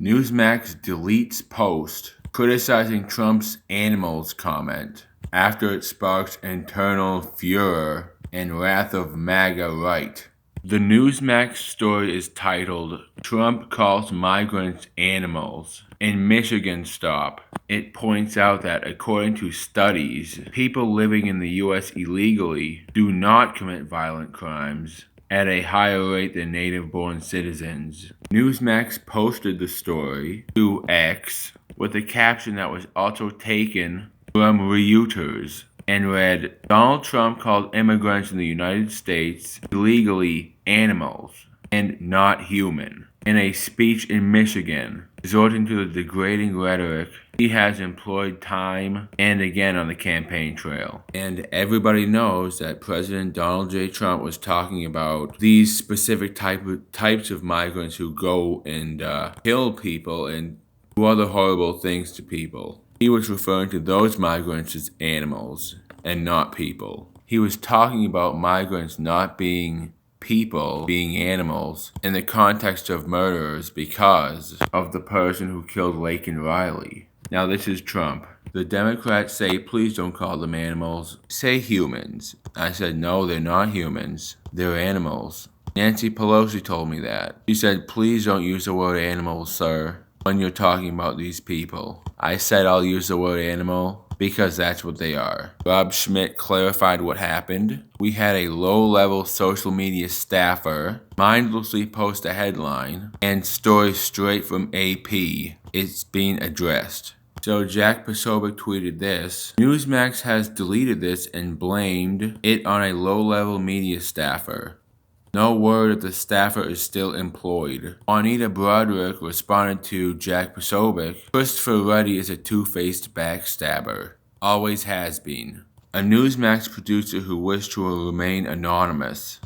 Newsmax deletes post criticizing Trump's animals comment after it sparks internal furor and wrath of MAGA right. The Newsmax story is titled, Trump Calls Migrants Animals. In Michigan stop, it points out that according to studies, people living in the U.S. illegally do not commit violent crimes at a higher rate than native-born citizens. Newsmax posted the story to X with a caption that was also taken from Reuters and read, Donald Trump called immigrants in the United States illegally animals and not human. In a speech in Michigan, resorting to the degrading rhetoric he has employed time and again on the campaign trail. And everybody knows that President Donald J. Trump was talking about these specific types of migrants who go and kill people and do other horrible things to people. He was referring to those migrants as animals and not people. He was talking about migrants not being people, being animals, in the context of murderers because of the person who killed Laken Riley. Now this is Trump. The Democrats say, please don't call them animals. Say humans. I said, no, they're not humans. They're animals. Nancy Pelosi told me that. She said, please don't use the word animals, sir, when you're talking about these people. I said I'll use the word animal because that's what they are. Rob Schmidt clarified what happened. We had a low-level social media staffer mindlessly post a headline and story straight from AP. It's being addressed. So Jack Posobiec tweeted this. Newsmax has deleted this and blamed it on a low-level media staffer. No word if the staffer is still employed. Juanita Broderick responded to Jack Posobiec. Christopher Ruddy is a two-faced backstabber. Always has been. A Newsmax producer who wished to remain anonymous,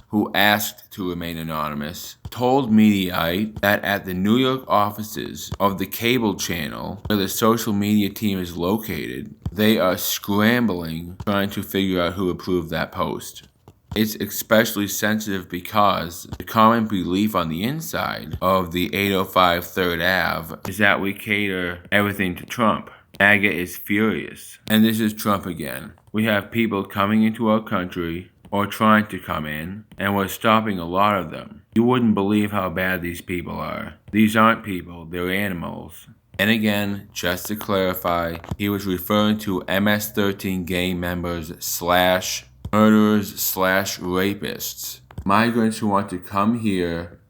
told Mediaite that at the New York offices of the cable channel where the social media team is located, they are scrambling trying to figure out who approved that post. It's especially sensitive because the common belief on the inside of the 805 3rd Ave is that we cater everything to Trump. MAGA is furious. And this is Trump again. We have people coming into our country or trying to come in, and we're stopping a lot of them. You wouldn't believe how bad these people are. These aren't people, they're animals. And again, just to clarify, he was referring to MS-13 gang members / murderers / rapists. Migrants who want to come here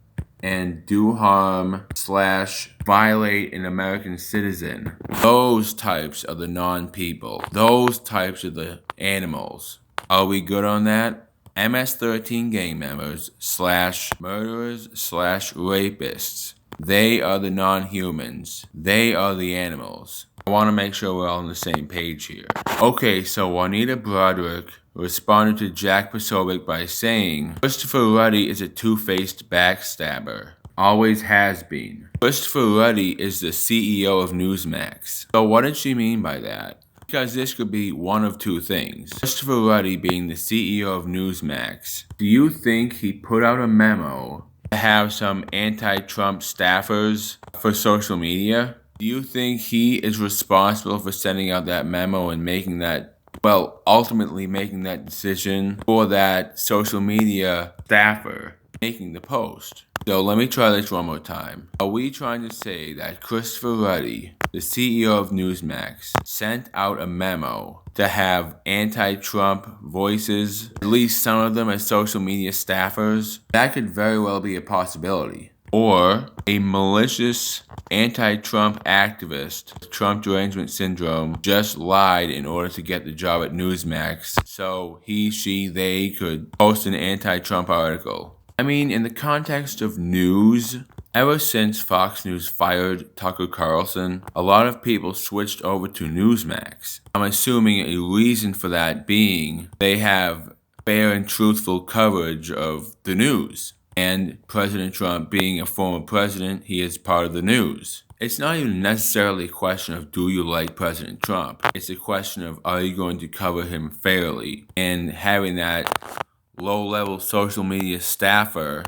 and do harm / violate an American citizen. Those types are the non-people. Those types are the animals. Are we good on that? MS-13 gang members / murderers / rapists. They are the non-humans. They are the animals. I want to make sure we're all on the same page here. Okay, so Juanita Broderick responded to Jack Posobiec by saying, Christopher Ruddy is a two-faced backstabber. Always has been. Christopher Ruddy is the CEO of Newsmax. So what did she mean by that? Because this could be one of two things. Christopher Ruddy being the CEO of Newsmax, do you think he put out a memo to have some anti-Trump staffers for social media? Do you think he is responsible for sending out that memo and making that, ultimately making that decision for that social media staffer making the post? So let me try this one more time. Are we trying to say that Christopher Ruddy, the CEO of Newsmax, sent out a memo to have anti-Trump voices, at least some of them as social media staffers? That could very well be a possibility. Or a malicious anti-Trump activist with Trump derangement syndrome just lied in order to get the job at Newsmax so he, she, they could post an anti-Trump article. I mean, in the context of news, ever since Fox News fired Tucker Carlson, a lot of people switched over to Newsmax. I'm assuming a reason for that being they have fair and truthful coverage of the news. And President Trump being a former president, he is part of the news. It's not even necessarily a question of do you like President Trump. It's a question of are you going to cover him fairly? And having that low-level social media staffer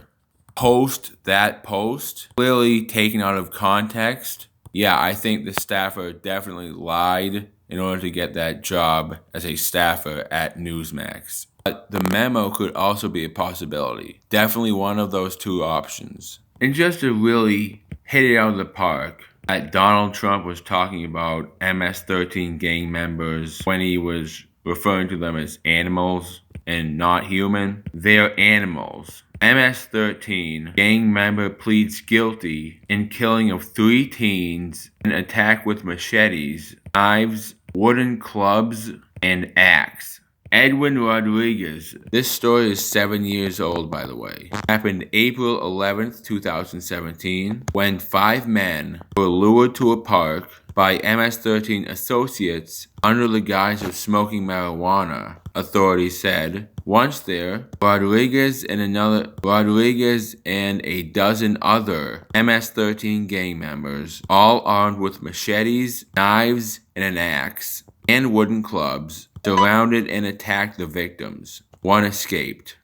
post that post, clearly taken out of context, yeah, I think the staffer definitely lied in order to get that job as a staffer at Newsmax. But the memo could also be a possibility. Definitely one of those two options. And just to really hit it out of the park, Donald Trump was talking about MS-13 gang members when he was referring to them as animals and not human. They're animals. MS-13 gang member pleads guilty in killing of 3 teens in an attack with machetes, knives, wooden clubs, and axe. Edwin Rodriguez. This story is 7 years old, by the way. It happened April 11th, 2017, when 5 men were lured to a park by MS-13 associates under the guise of smoking marijuana, authorities said. Once there, Rodriguez and a dozen other MS-13 gang members, all armed with machetes, knives, and an axe, and wooden clubs, surrounded and attacked the victims. One escaped.